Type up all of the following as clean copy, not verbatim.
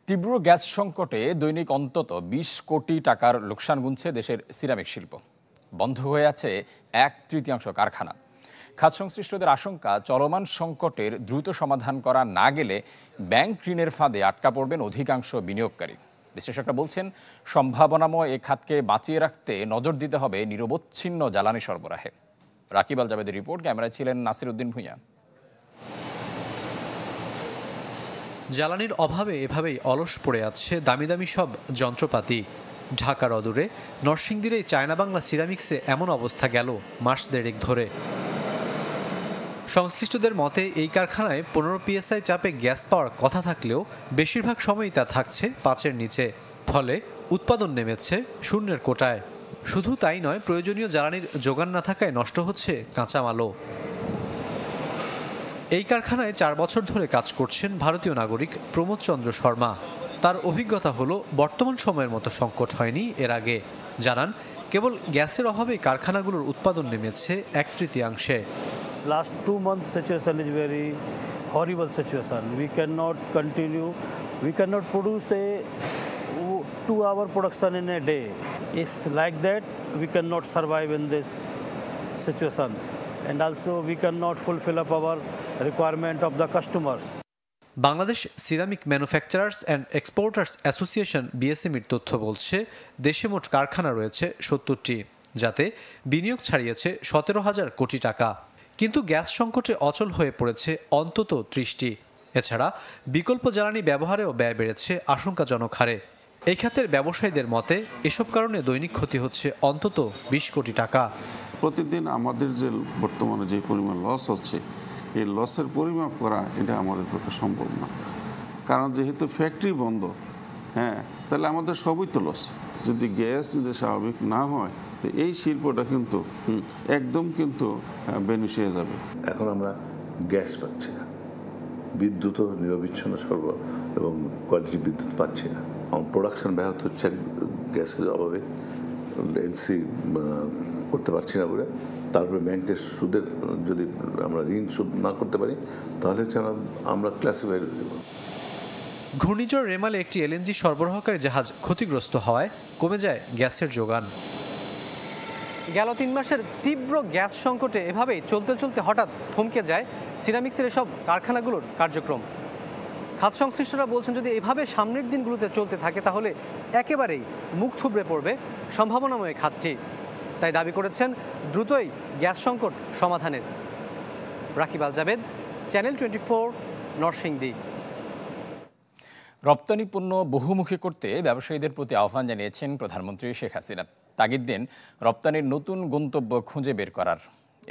তীব্র গ্যাস সংকটে দৈনিক অন্তত ২০ কোটি টাকার লোকসান গুনছে দেশের সিরামিক শিল্প। বন্ধ হয়ে আছে ১/৩ কারখানা। খাত সংশ্লিষ্টদের আশঙ্কা, চলমান সংকটের দ্রুত সমাধান করা না গেলে ব্যাংক ঋণের ফাঁদে আটকা পড়বেন অধিকাংশ বিনিয়োগকারী। বিশ্লেষকরা বলছেন, সম্ভাবনাময় এ খাতকে বাঁচিয়ে রাখতে নজর দিতে হবে নিরবচ্ছিন্ন জ্বালানি সরবরাহে। রাকিব আল জাবেদের রিপোর্ট, ক্যামেরায় ছিলেন নাসির উদ্দিন ভূঁইয়া। জ্বালানির অভাবে এভাবেই অলস পড়ে আছে দামি দামি সব যন্ত্রপাতি। ঢাকার অদূরে নরসিংদীর এই চায়না বাংলা সিরামিক্সে এমন অবস্থা গেল মাস দেড়েক ধরে। সংশ্লিষ্টদের মতে এই কারখানায় ১৫ PSI চাপে গ্যাস পাওয়ার কথা থাকলেও বেশিরভাগ সময়ই তা থাকছে ৫-এর নিচে। ফলে উৎপাদন নেমেছে শূন্যের কোটায়। শুধু তাই নয়, প্রয়োজনীয় জ্বালানির যোগান না থাকায় নষ্ট হচ্ছে কাঁচামালও। এই কারখানায় ৪ বছর ধরে কাজ করছেন ভারতীয় নাগরিক প্রমোদ চন্দ্র শর্মা। তার অভিজ্ঞতা হলো, বর্তমান সময়ের মতো সংকট হয়নি এর আগে। জানান, কেবল গ্যাসের অভাবে কারখানাগুলোর উৎপাদন নেমেছে ১/৩। Last 2 months situation is very horrible situation. We cannot continue. We cannot produce a 2-hour production in a day. If like that, we cannot survive in this situation. And also we cannot fulfill up our requirement of the customers. Bangladesh ceramic manufacturers and exporters association বিএসএমইর তথ্য বলছে, দেশে মোট কারখানা রয়েছে ৭০টি, যাতে বিনিয়োগ ছাড়িয়েছে ১৭,০০০ কোটি টাকা। কিন্তু গ্যাস সংকটে অচল হয়ে পড়েছে অন্তত ৩০টি। এছাড়া বিকল্প জ্বালানি ব্যবহারেও ব্যয় বেড়েছে আশঙ্কাজনক হারে। এই খাতের ব্যবসায়ীদের মতে, এসব কারণে দৈনিক ক্ষতি হচ্ছে অন্তত ২০ কোটি টাকা। প্রতিদিন আমাদের যে বর্তমানে যে পরিমাণ লস হচ্ছে, এই লসের পরিমাপ করা এটা আমাদের পক্ষে সম্ভব না। কারণ যেহেতু ফ্যাক্টরি বন্ধ, তাহলে আমাদের সবই তো লস। যদি গ্যাস যদি স্বাভাবিক না হয়, তো এই শিল্পটা কিন্তু একদম কিন্তু বেনিশ হয়ে যাবে। এখন আমরা গ্যাস পাচ্ছি না, বিদ্যুৎও নিরবিচ্ছিন্ন সরবরাহ এবং কোয়ালিটি বিদ্যুৎ পাচ্ছি না। এবং প্রোডাকশন ব্যাহত হচ্ছে গ্যাসের অভাবে। এলসি করতে পারছি না বলে, তারপরে ব্যাংকের সুদের যদি আমরা ঋণ শোধ না করতে পারি, তাহলে হচ্ছে আমরা ক্লাসিফাই হয়ে যাব। ঘূর্ণিঝড় রেমালে একটি এলএনজি সরবরাহকারী জাহাজ ক্ষতিগ্রস্ত হওয়ায় কমে যায় গ্যাসের যোগান। গেল ৩ মাসের তীব্র গ্যাস সংকটে এভাবেই চলতে চলতে হঠাৎ থমকে যায় সিরামিক্সের এসব কারখানাগুলোর কার্যক্রম। খাত সংশ্লিষ্টরা বলছেন, যদি এভাবে সামনের দিনগুলোতে চলতে থাকে তাহলে একেবারেই মুখ থুবড়ে পড়বে সম্ভাবনাময় খাতটি। তাই দাবি করেছেন দ্রুতই গ্যাস সংকট সমাধানের। রাকিব আল জাবেদ, চ্যানেল 24, নরসিংদী। রপ্তানি পণ্য বহুমুখী করতে ব্যবসায়ীদের প্রতি আহ্বান জানিয়েছেন প্রধানমন্ত্রী শেখ হাসিনা। তাগিদ দেন রপ্তানির নতুন গন্তব্য খুঁজে বের করার।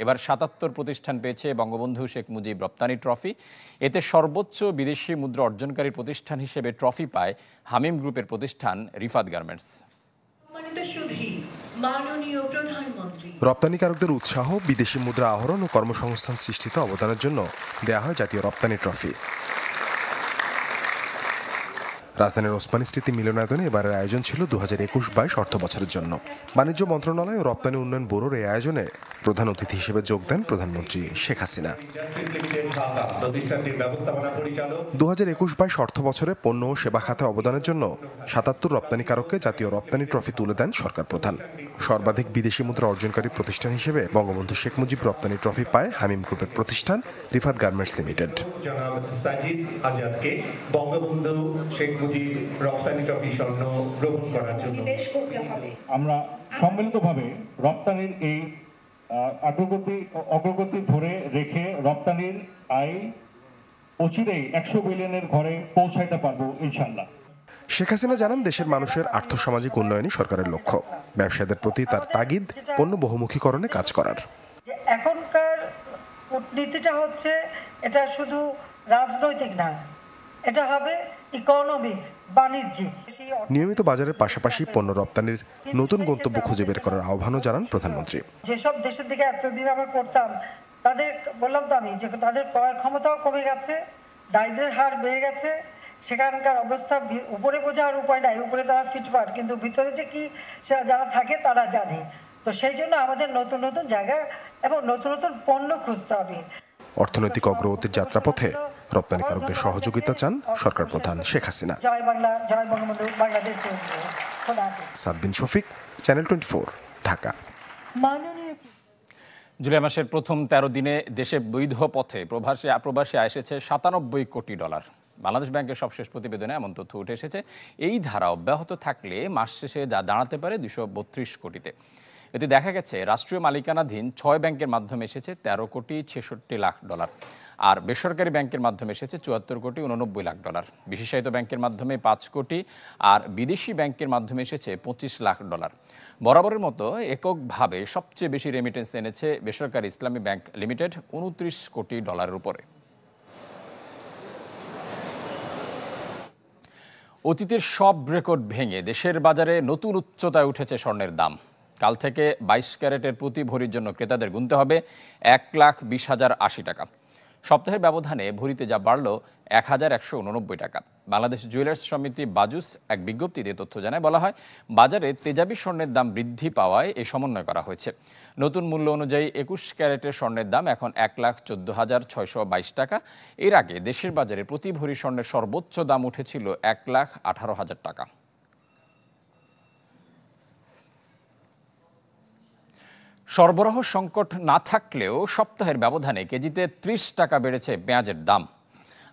এবার ৭৭ প্রতিষ্ঠান পেয়েছে বঙ্গবন্ধু শেখ মুজিব রপ্তানি ট্রফি। এতে সর্বোচ্চ বিদেশি মুদ্রা অর্জনকারী প্রতিষ্ঠান হিসেবে ট্রফি পায় হামিম গ্রুপের প্রতিষ্ঠান রিফাত গার্মেন্টস। রপ্তানিকারকদের উৎসাহ, বিদেশি মুদ্রা আহরণ ও কর্মসংস্থান সৃষ্টিতে অবদানের জন্য দেয়া হয় জাতীয় রপ্তানি ট্রফি। রাজধানীর ওসমানী স্মৃতি মিলনায়তনে এবারের আয়োজন ছিল 2021-22 অর্থ বছরের জন্য। বাণিজ্য মন্ত্রণালয় ও রপ্তানি উন্নয়ন ব্যুরোর এই আয়োজনে প্রধান অতিথি হিসেবে যোগ দেন প্রধানমন্ত্রী শেখ হাসিনা। 2021-22 অর্থ বছরে পণ্য ও সেবা খাতে অবদানের জন্য ৭৭ রপ্তানিকারককে জাতীয় রপ্তানি ট্রফি তুলে দেন সরকার প্রধান। সর্বাধিক বিদেশি মুদ্রা অর্জনকারী প্রতিষ্ঠান হিসেবে বঙ্গবন্ধু শেখ মুজিব রপ্তানি ট্রফি পায় হামিম গ্রুপের প্রতিষ্ঠান রিফাত গার্মেন্টস লিমিটেড। জনাব সাজিদ আজাদকে বঙ্গবন্ধু শেখ মুজিব রপ্তানি ট্রফি স্বর্ণ গ্রহণ করার জন্য আমরা সম্মিলিতভাবে রপ্তানির এই অগ্রগতি ধরে রেখে রপ্তানির আয় অচিরেই 100 বিলিয়নের ঘরে পৌঁছাইতে পারবো ইনশাআল্লাহ। শেখ হাসিনা জানান, দেশের মানুষের আর্থসামাজিক উন্নয়নই সরকারের লক্ষ্য। ব্যবসায়ীদের প্রতি তার তাগিদ পণ্য বহুমুখীকরণে কাজ করার। এখনকার কূটনীতিটা হচ্ছে, এটা শুধু রাজনৈতিক না, এটা হবে ইকোনমিক, বাণিজ্যিক। নিয়মিত বাজারের পাশাপাশি পণ্য রপ্তানির নতুন গন্তব্য খুঁজে বের করার আহ্বানও জানান প্রধানমন্ত্রী। যেসব দেশের দিকে এতদিন আমরা করতাম, তাদের বললাম তো আমি যে তাদের ক্রয় ক্ষমতাও কমে গেছে, দারিদ্র্যের হার বেড়ে গেছে, সেখানকার অবস্থা উপরে বোঝার উপায় নাই। উপরে তারা ফিটফাট, কিন্তু ভিতরে যে কি যারা থাকে তারা জানে। তো সেই জন্য আমাদের নতুন নতুন জায়গা এবং নতুন নতুন পণ্য খুঁজতে হবে। অর্থনৈতিক অগ্রগতির যাত্রাপথে রপ্তানিকারকদের সহযোগিতা চান সরকার প্রধান শেখ হাসিনা। জয় বাংলা, জয় বঙ্গবন্ধু, বাংলাদেশ চলছে। খোদা হাফেজ। সাদবিন শফিক, চ্যানেল 24, ঢাকা। জুলাই মাসের প্রথম 13 দিনে দেশে বৈধ পথে প্রবাসী আয় এসেছে $97 কোটি। বাংলাদেশ ব্যাংকের সবশেষ প্রতিবেদনে এমন তথ্য উঠে এসেছে। এই ধারা অব্যাহত থাকলে মাস শেষে যা দাঁড়াতে পারে 232 কোটিতে। এতে দেখা গেছে রাষ্ট্রীয় মালিকানাধীন 6 ব্যাংকের মাধ্যমে এসেছে $13,66,00,000 আর বেসরকারি ব্যাংকের মাধ্যমে এসেছে $74,89,00,000। বিশেষায়িত ব্যাংকের মাধ্যমে 5 কোটি আর বিদেশি ব্যাংকের মাধ্যমে এসেছে $25,00,000। বরাবরের মতো এককভাবে সবচেয়ে বেশি রেমিটেন্স এনেছে বেসরকারি ইসলামী ব্যাংক লিমিটেড $29 কোটি উপরে। অতীতের সব রেকর্ড ভেঙে দেশের বাজারে নতুন উচ্চতায় উঠেছে স্বর্ণের দাম। কাল থেকে 22 ক্যারেটের প্রতি ভরির জন্য ক্রেতাদের গুনতে হবে 1,20,080 টাকা। সপ্তাহের ব্যবধানে ভরিতে যা বাড়ল 1,189 টাকা। বাংলাদেশ জুয়েলার্স সমিতি বাজুস এক বিজ্ঞপ্তিতে তথ্য জানায়। বলা হয়, বাজারে তেজাবি স্বর্ণের দাম বৃদ্ধি পাওয়ায় এই সমন্বয় করা হয়েছে। নতুন মূল্য অনুযায়ী 21 ক্যারেটের স্বর্ণের দাম এখন 1,14,622 টাকা। এর আগে দেশের বাজারে প্রতি ভরি স্বর্ণের সর্বোচ্চ দাম উঠেছিল 1,18,000 টাকা। সরবরাহ সংকট না থাকলেও সপ্তাহের ব্যবধানে কেজিতে 30 টাকা বেড়েছে পেঁয়াজের দাম,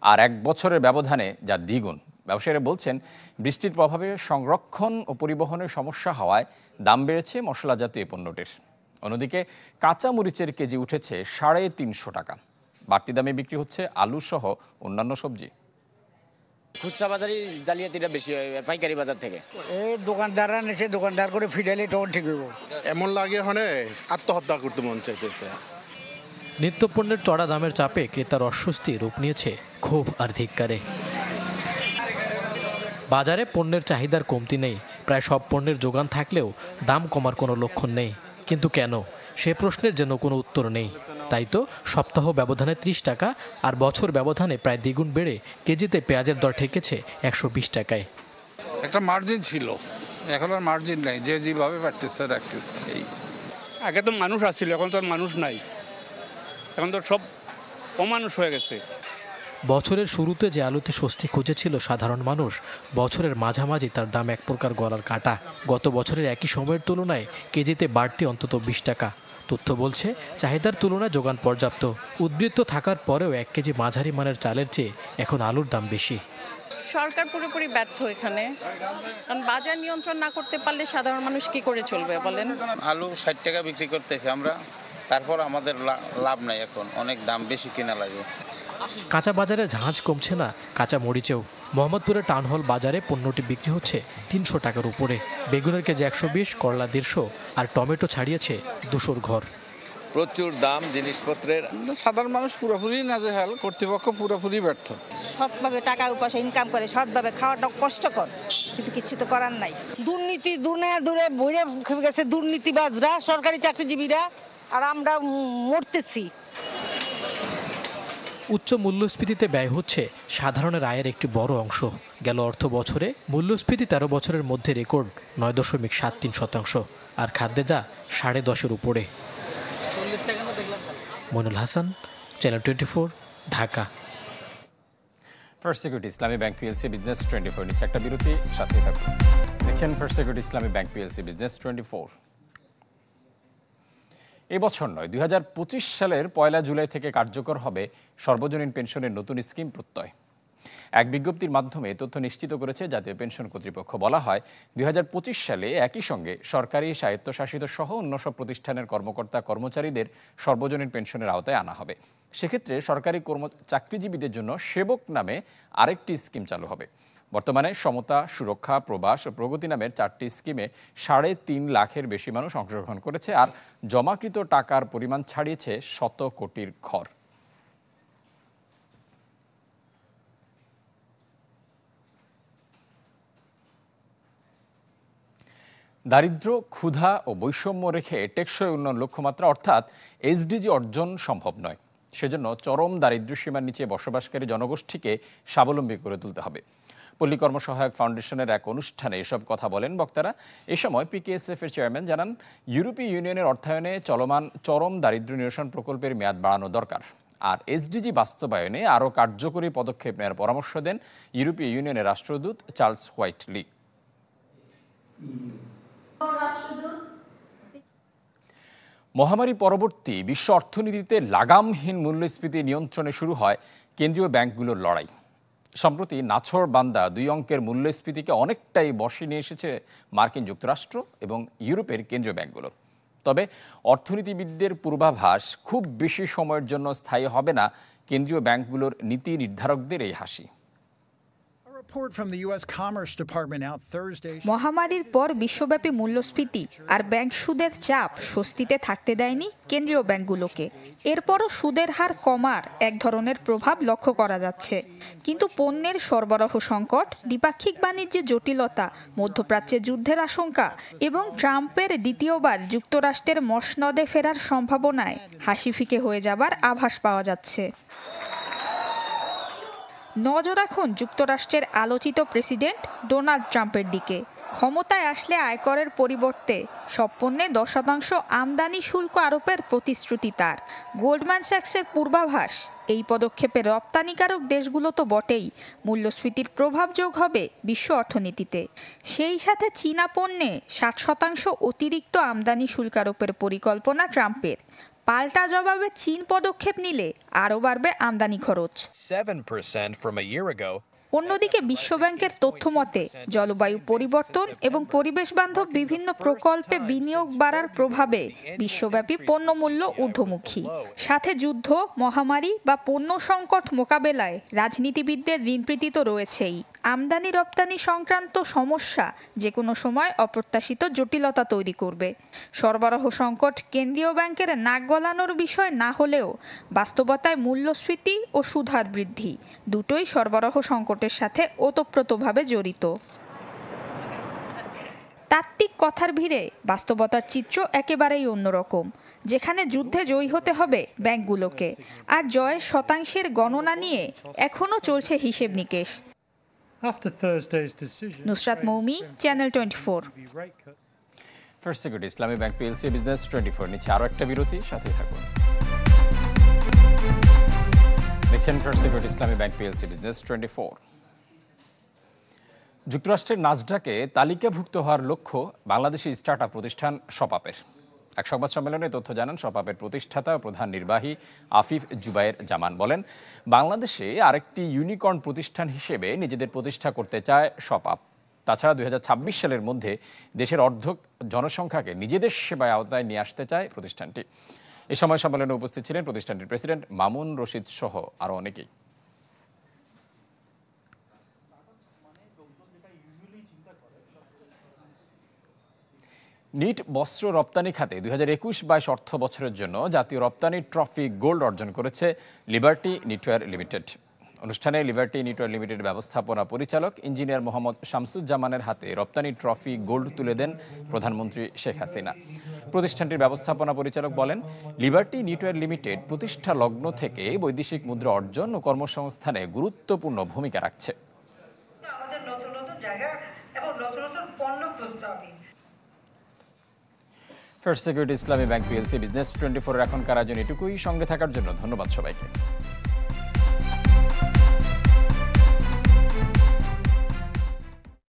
আর এক বছরের ব্যবধানে যা দ্বিগুণ। ব্যবসায়ীরা বলছেন, বৃষ্টির প্রভাবে সংরক্ষণ ও পরিবহনের সমস্যা হওয়ায় দাম বেড়েছে মশলা জাতীয় পণ্যটির। অন্যদিকে কাঁচা মরিচের কেজি উঠেছে 350 টাকা। বাড়তি দামে বিক্রি হচ্ছে আলু সহ অন্যান্য সবজি। খুচরা বাজারে জালিয়াতিটা বেশি হয় পাইকারি বাজার থেকে। এই দোকানদাররা নেছে, দোকানদার করে ফিডাইলে তখন ঠিক হইব। এমন লাগে হনে আত্মহত্যা করতে মন চাইতেছে। নিত্যপণ্যের চড়া দামের চাপে ক্রেতার অস্বস্তি রূপ নিয়েছে ক্ষোভ আর ধিক্কারে। বাজারে পণ্যের চাহিদার কমতি নেই, প্রায় সব পণ্যের যোগান থাকলেও দাম কমার কোনো লক্ষণ নেই। কিন্তু কেন, সে প্রশ্নের যেন কোনো উত্তর নেই। তাই তো সপ্তাহ ব্যবধানে 30 টাকা আর বছর ব্যবধানে প্রায় দ্বিগুণ বেড়ে কেজিতে পেঁয়াজের দর ঠেকেছে 120 টাকায়। একটা মার্জিন ছিল, এখন আর মার্জিন নাই, যে যেভাবে পারতেছে রাখতেছে। এই আগে তো মানুষ আসছিল, এখন তো আর মানুষ নাই, এখন তো সব অমানুষ হয়ে গেছে। বছরের শুরুতে যে আলুতে স্বস্তি খুঁজেছিল সাধারণ মানুষ, বছরের মাঝামাঝি তার দাম এক প্রকার গলার কাটা। গত বছরের একই সময়ের তুলনায় কেজিতে বাড়তি অন্তত 20 টাকা। তথ্য বলছে, চাহিদার তুলনায় যোগান পর্যাপ্ত। উদ্বৃত্ত থাকার পরেও 1 কেজি মাঝারি মানের চালের চেয়ে এখন আলুর দাম বেশি। সরকার পুরোপুরি ব্যর্থ এখানে, কারণ বাজার নিয়ন্ত্রণ না করতে পারলে সাধারণ মানুষ কি করে চলবে বলেন। আলু 60 টাকা বিক্রি করতেছি আমরা, তারপর আমাদের লাভ নাই, এখন অনেক দাম বেশি কিনা লাগে। কাঁচা বাজারে ঝাঁঝ কমছে না কাঁচা মরিচেও। মোহাম্মদপুরের টাউন হল বাজারে পণ্যটি বিক্রি হচ্ছে 300 টাকার উপরে। বেগুনের কেজি 120, করলা 150 আর টমেটো ছাড়িয়েছে 200 ঘর। প্রচুর দাম জিনিসপত্রের। সাধারণ মানুষ পুরোপুরি নাজেহাল, কর্তৃপক্ষ পুরোপুরি ব্যর্থ। সৎভাবে টাকা পয়সা ইনকাম করে সৎভাবে খাওয়াটা কষ্টকর, কিন্তু কিছু তো করার নাই। দুর্নীতি দূরে বইরে গেছে দুর্নীতিবাজরা, সরকারি চাকরিজীবীরা, আর আমরা মরতেছি। উচ্চ মূল্যস্ফীতিতে ব্যয় হচ্ছে সাধারণের আয়ের একটি বড় অংশ। গেল অর্থ বছরে মূল্যস্ফীতি 13 বছরের মধ্যে রেকর্ড 9.73%, আর খাদ্যে যা 10.5-এর উপরে। Moinul Hasan, channel 24, Dhaka. First security Islami bank PLC business 24 নিচ্ছে একটা বিরতি, সাথে থাকুন। দেখছেন first security Islami bank PLC business 24। এবছর নয়, 2025 সালের 1 জুলাই থেকে কার্যকর হবে সর্বজনীন পেনশনের নতুন স্কিম প্রত্যয়। এক বিজ্ঞপ্তির মাধ্যমে তথ্য নিশ্চিত করেছে জাতীয় পেনশন কর্তৃপক্ষ। বলা হয়, 2025 সালে একই সঙ্গে সরকারি, স্বায়ত্তশাসিত সহ অন্য সব প্রতিষ্ঠানের কর্মকর্তা কর্মচারীদের সর্বজনীন পেনশনের আওতায় আনা হবে। সেক্ষেত্রে সরকারি চাকরিজীবীদের জন্য সেবক নামে আরেকটি স্কিম চালু হবে। বর্তমানে সমতা, সুরক্ষা, প্রবাস ও প্রগতি নামের 4টি স্কিমে 3.5 লাখের বেশি মানুষ অংশগ্রহণ করেছে, আর জমাকৃত টাকার পরিমাণ ছাড়িয়েছে 100 কোটির ঘর। দারিদ্র্য, ক্ষুধা ও বৈষম্য রেখে টেকসই উন্নয়ন লক্ষ্যমাত্রা অর্থাৎ এসডিজি অর্জন সম্ভব নয়। সেজন্য চরম দারিদ্র্য সীমার নিচে বসবাসকারী জনগোষ্ঠীকে স্বাবলম্বী করে তুলতে হবে। পল্লী কর্মসহায়ক ফাউন্ডেশনের এক অনুষ্ঠানে এসব কথা বলেন বক্তারা। এ সময় পিকেএসএফ এর চেয়ারম্যান জানান, ইউরোপীয় ইউনিয়নের অর্থায়নে চলমান চরম দারিদ্র্য নিরসন প্রকল্পের মেয়াদ বাড়ানো দরকার। আর এসডিজি বাস্তবায়নে আরও কার্যকরী পদক্ষেপ নেওয়ার পরামর্শ দেন ইউরোপীয় ইউনিয়নের রাষ্ট্রদূত চার্লস হোয়াইটলি। মহামারী পরবর্তী বিশ্ব অর্থনীতিতে লাগামহীন মূল্যস্ফীতি নিয়ন্ত্রণে শুরু হয় কেন্দ্রীয় ব্যাংকগুলোর লড়াই। সম্প্রতি নাছোড়বান্দা 2 অঙ্কের মূল্যস্ফীতিকে অনেকটাই বশে নিয়ে এসেছে মার্কিন যুক্তরাষ্ট্র এবং ইউরোপের কেন্দ্রীয় ব্যাংকগুলো। তবে অর্থনীতিবিদদের পূর্বাভাস খুব বেশি সময়ের জন্য স্থায়ী হবে না কেন্দ্রীয় ব্যাংকগুলোর নীতি নির্ধারকদের এই হাসি। মহামারীর পর বিশ্বব্যাপী মূল্যস্ফীতি আর ব্যাংক সুদের চাপ স্বস্তিতে থাকতে দেয়নি কেন্দ্রীয় ব্যাংকগুলোকে। এরপরও সুদের হার কমার এক ধরনের প্রভাব লক্ষ্য করা যাচ্ছে, কিন্তু পণ্যের সরবরাহ সংকট, দ্বিপাক্ষিক বাণিজ্যে জটিলতা, মধ্যপ্রাচ্যে যুদ্ধের আশঙ্কা এবং ট্রাম্পের দ্বিতীয়বার যুক্তরাষ্ট্রের মসনদে ফেরার সম্ভাবনায় হাসি ফিকে হয়ে যাবার আভাস পাওয়া যাচ্ছে। নজর এখন যুক্তরাষ্ট্রের আলোচিত প্রেসিডেন্ট ডোনাল্ড ট্রাম্পের দিকে। ক্ষমতায় আসলে আয়করের পরিবর্তে সব পণ্যে 10% আমদানি শুল্ক আরোপের প্রতিশ্রুতি তার। গোল্ডম্যান স্যাক্সের পূর্বাভাস, এই পদক্ষেপে রপ্তানিকারক দেশগুলো তো বটেই, মূল্যস্ফীতির প্রভাব যোগ হবে বিশ্ব অর্থনীতিতে। সেই সাথে চীনা পণ্যে 60% অতিরিক্ত আমদানি শুল্ক আরোপের পরিকল্পনা ট্রাম্পের। পাল্টা জবাবে চীন পদক্ষেপ নিলে আরও বাড়বে আমদানি খরচ। অন্যদিকে বিশ্বব্যাংকের তথ্য মতে জলবায়ু পরিবর্তন এবং পরিবেশ বান্ধব বিভিন্ন প্রকল্পে বিনিয়োগ বাড়ার প্রভাবে বিশ্বব্যাপী পণ্যমূল্য ঊর্ধ্বমুখী। সাথে যুদ্ধ, মহামারী বা পণ্য সংকট মোকাবেলায় রাজনীতিবিদদের ঋণপ্রীতি তো রয়েছেই। আমদানি রপ্তানি সংক্রান্ত সমস্যা যে কোনো সময় অপ্রত্যাশিত জটিলতা তৈরি করবে। সরবরাহ সংকট কেন্দ্রীয় ব্যাংকের নাক গলানোর বিষয় না হলেও বাস্তবতায় মূল্যস্ফীতি ও সুদহার বৃদ্ধি দুটোই সরবরাহ সংকটের সাথে ওতপ্রোতভাবে জড়িত। তাত্ত্বিক কথার ভিড়ে বাস্তবতার চিত্র একেবারেই অন্যরকম, যেখানে যুদ্ধে জয়ী হতে হবে ব্যাংকগুলোকে, আর জয়ের শতাংশের গণনা নিয়ে এখনও চলছে হিসেব নিকেশ। Nusrat Moumi, channel 24। First security Islami bank PLC business 24 নিচে আরও একটা বিরতি, সাথে থাকুন। দেখছেন first security Islami bank PLC business 24। যুক্তরাষ্ট্রের নাসডাকে তালিকাভুক্ত হওয়ার লক্ষ্য বাংলাদেশি স্টার্টআপ প্রতিষ্ঠান শপাপের। এক সংবাদ সম্মেলনে তথ্য জানান শপাপের প্রতিষ্ঠাতা ও প্রধান নির্বাহী আফিফ জুবায়ের জামান। বলেন, বাংলাদেশে আরেকটি ইউনিকর্ন প্রতিষ্ঠান হিসেবে নিজেদের প্রতিষ্ঠা করতে চায় শপাপ। তাছাড়া 2026 সালের মধ্যে দেশের অর্ধেক জনসংখ্যাকে নিজেদের সেবায় আওতায় নিয়ে আসতে চায় প্রতিষ্ঠানটি। এ সময় সম্মেলনে উপস্থিত ছিলেন প্রতিষ্ঠানটির প্রেসিডেন্ট মামুন রশিদ সহ আরও অনেকেই। নিট বস্ত্র রপ্তানি খাতে 2021-22 অর্থ বছরের জন্য জাতীয় রপ্তানি ট্রফি গোল্ড অর্জন করেছে লিবার্টি নিটওয়্যার লিমিটেড। অনুষ্ঠানে লিবার্টি নিটওয়্যার লিমিটেড ব্যবস্থাপনা পরিচালক ইঞ্জিনিয়ার মোহাম্মদ শামসুজ্জামানের হাতে রপ্তানি ট্রফি গোল্ড তুলে দেন প্রধানমন্ত্রী শেখ হাসিনা। প্রতিষ্ঠানটির ব্যবস্থাপনা পরিচালক বলেন, লিবার্টি নিটওয়্যার লিমিটেড প্রতিষ্ঠা লগ্ন থেকে বৈদেশিক মুদ্রা অর্জন ও কর্মসংস্থানে গুরুত্বপূর্ণ ভূমিকা রাখছে। আমাদের নতুন নতুন জায়গা এবং নতুন নতুন পণ্য খুঁজতে হবে। First security Islami bank PLC business 24 এর এখনকার আয়োজন এটুকুই। সঙ্গে থাকার জন্য ধন্যবাদ সবাইকে।